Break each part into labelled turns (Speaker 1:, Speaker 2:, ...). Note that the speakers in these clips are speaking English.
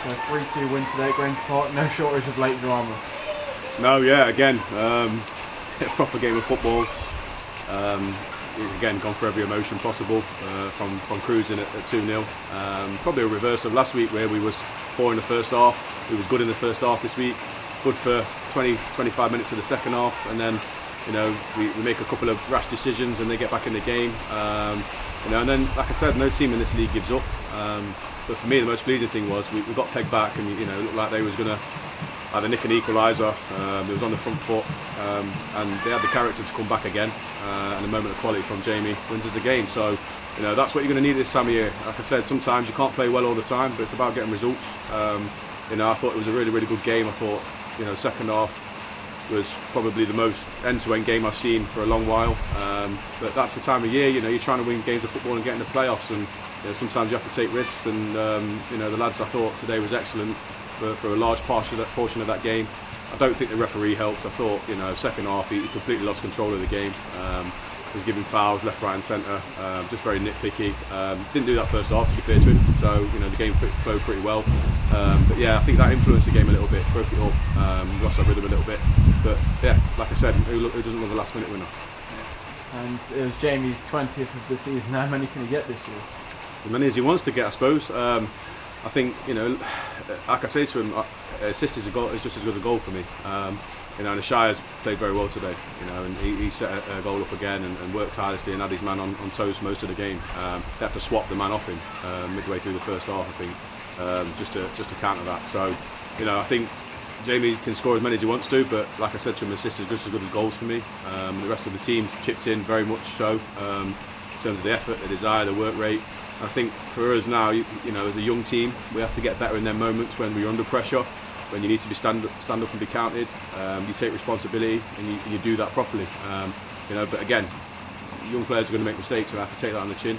Speaker 1: So 3-2 win today at Grange Park, no shortage of late drama.
Speaker 2: No, yeah, again, a proper game of football. Again, gone for every emotion possible from cruising at 2-0. Probably a reverse of last week where we was poor in the first half. We was good in the first half this week, good for 20-25 minutes of the second half, and then we make a couple of rash decisions and they get back in the game. And then, like I said, no team in this league gives up. But for me, the most pleasing thing was we got pegged back, and it looked like they was going to either nick an equaliser. It was on the front foot, and they had the character to come back again. And a moment of quality from Jamie wins us the game. So, that's what you're going to need this time of year. Like I said, sometimes you can't play well all the time, but it's about getting results. I thought it was a really, really good game. I thought, second half was probably the most end-to-end game I've seen for a long while. But that's the time of year, you're trying to win games of football and get in the playoffs, and sometimes you have to take risks. And the lads, I thought today was excellent for a large portion of that game. I don't think the referee helped. I thought, second half he completely lost control of the game. Was giving fouls left, right and centre, just very nitpicky. Didn't do that first half, to be fair to him, so the game flowed pretty well. But yeah, I think that influenced the game a little bit, broke it up, lost our rhythm a little bit. But yeah, like I said, who doesn't love a last minute winner?
Speaker 1: And it was Jamie's 20th of the season. How many can he get this year?
Speaker 2: As many as he wants to get, I suppose. I think, like I say to him, assist is just as good a goal for me. And the Shire's played very well today, and he set a goal up again and worked tirelessly and had his man on toast most of the game. They had to swap the man off him midway through the first half, I think, just to counter that. So, I think Jamie can score as many as he wants to, but like I said to him, assists is just as good as goals for me. The rest of the team chipped in very much so, in terms of the effort, the desire, the work rate. I think for us now, as a young team, we have to get better in them moments when we're under pressure, when you need to be stand up and be counted. You take responsibility and you do that properly. But again, young players are going to make mistakes and I have to take that on the chin.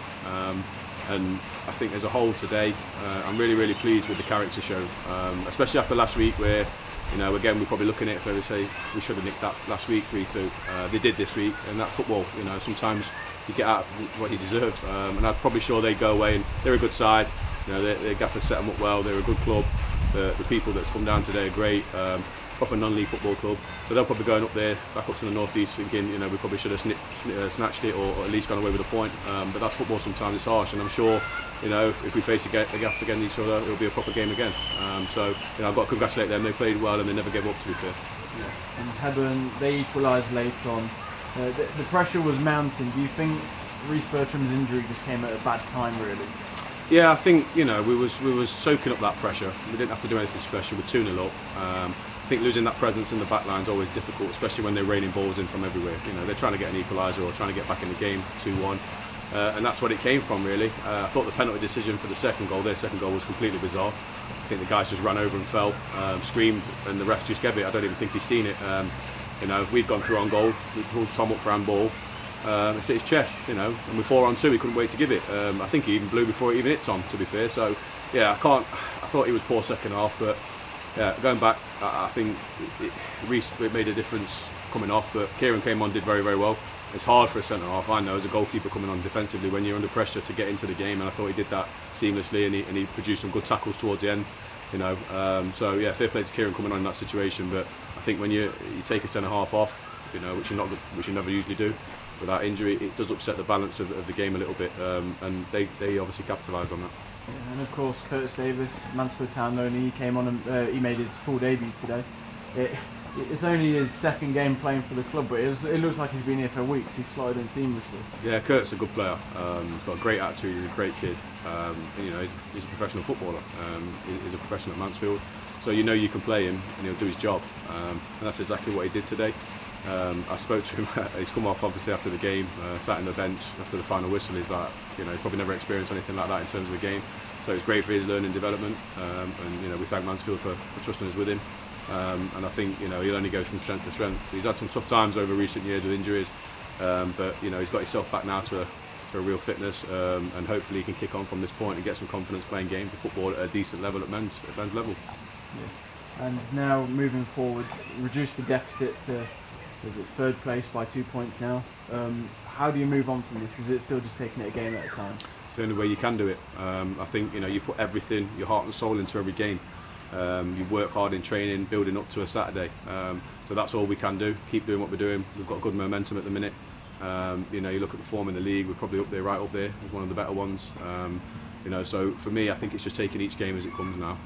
Speaker 2: And I think as a whole today, I'm really, really pleased with the character show, especially after last week where, again, we're probably looking at it where we say we should have nicked that last week 3-2. They did this week, and that's football. Sometimes you get out what you deserve. And I'm probably sure they go away and they're a good side. Their gaffer set them up well. They're a good club. The people that's come down today are great. Proper non-league football club. So they'll probably going up there, back up to the northeast, thinking we probably should have snatched it or at least gone away with a point. But that's football. Sometimes it's harsh, and I'm sure if we face a gap against each other, it'll be a proper game again. So I've got to congratulate them. They played well and they never gave up, to be fair.
Speaker 1: Yeah. And Hebburn, they equalised late on. The pressure was mounting. Do you think Reece Bertram's injury just came at a bad time, really?
Speaker 2: Yeah, I think we was soaking up that pressure. We didn't have to do anything special. We're 2-0 up. I think losing that presence in the back line is always difficult, especially when they're raining balls in from everywhere. They're trying to get an equaliser or trying to get back in the game 2-1, and that's what it came from, really. I thought the penalty decision for their second goal was completely bizarre. I think the guys just ran over and fell, screamed, and the ref just gave it. I don't even think he's seen it. We'd gone through on goal. We pulled Tom up for handball. It's hit his chest, and we're 4-on-2. He couldn't wait to give it. I think he even blew before it even hit Tom, to be fair. So, yeah, I thought he was poor second half, but yeah, going back, I think Reece made a difference coming off, but Kieran came on, did very, very well. It's hard for a centre half, I know, as a goalkeeper coming on defensively when you're under pressure to get into the game, and I thought he did that seamlessly, and he produced some good tackles towards the end. So yeah, fair play to Kieran coming on in that situation. But I think when you take a centre half off, which you never usually do, without injury, it does upset the balance of the game a little bit, and they obviously capitalised on that.
Speaker 1: Yeah, and of course Curtis Davis, Mansfield Town loanee, he came on and he made his full debut today. It's only his second game playing for the club, but it looks like he's been here for weeks. He's slotted in seamlessly.
Speaker 2: Yeah, Kurt's a good player. He's got a great attitude. He's a great kid. He's a professional footballer. He's a professional at Mansfield, so you can play him and he'll do his job. And that's exactly what he did today. I spoke to him. He's come off obviously after the game, sat in the bench after the final whistle. He's like, he probably never experienced anything like that in terms of the game. So it's great for his learning development, and we thank Mansfield for trusting us with him. And I think he'll only go from strength to strength. He's had some tough times over recent years with injuries, but he's got himself back now to a real fitness, and hopefully he can kick on from this point and get some confidence playing games of football at a decent level at men's level.
Speaker 1: Yeah. And now moving forwards, reduce the deficit to third place by 2 points now. How do you move on from this? Is it still just taking it a game at a time?
Speaker 2: It's the only way you can do it. I think you put everything, your heart and soul into every game. You work hard in training, building up to a Saturday. So that's all we can do. Keep doing what we're doing. We've got good momentum at the minute. You look at the form in the league. We're probably up there, right up there, as one of the better ones. So for me, I think it's just taking each game as it comes now,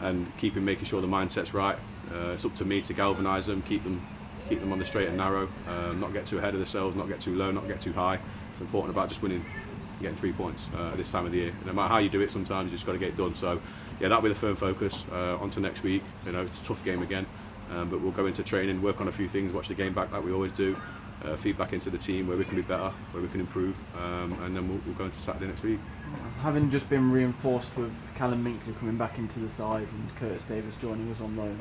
Speaker 2: and making sure the mindset's right. It's up to me to galvanise them, keep them on the straight and narrow, not get too ahead of themselves, not get too low, not get too high. It's important about just winning, getting 3 points at this time of the year. No matter how you do it, sometimes you just got to get it done. So yeah, that'll be the firm focus on to next week. It's a tough game again, but we'll go into training, work on a few things, watch the game back like we always do, feedback into the team where we can be better, where we can improve, and then we'll go into Saturday next week.
Speaker 1: Having just been reinforced with Callum Minkley coming back into the side and Curtis Davis joining us on loan,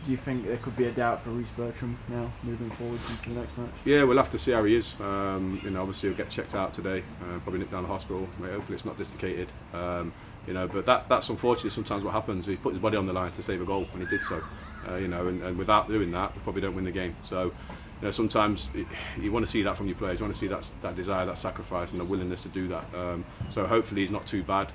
Speaker 1: do you think there could be a doubt for Reece Bertram now moving forwards into the next match?
Speaker 2: Yeah, we'll have to see how he is. Obviously he'll get checked out today, probably nipped down the hospital. Hopefully it's not dislocated. But that's unfortunately sometimes what happens. He put his body on the line to save a goal, and he did so. And without doing that, we probably don't win the game. So, sometimes you want to see that from your players. You want to see that desire, that sacrifice, and the willingness to do that. So hopefully he's not too bad.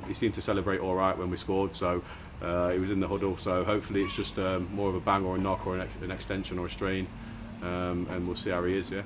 Speaker 2: He seemed to celebrate all right when we scored. So he was in the huddle. So hopefully it's just more of a bang or a knock or an extension or a strain, and we'll see how he is. Yeah.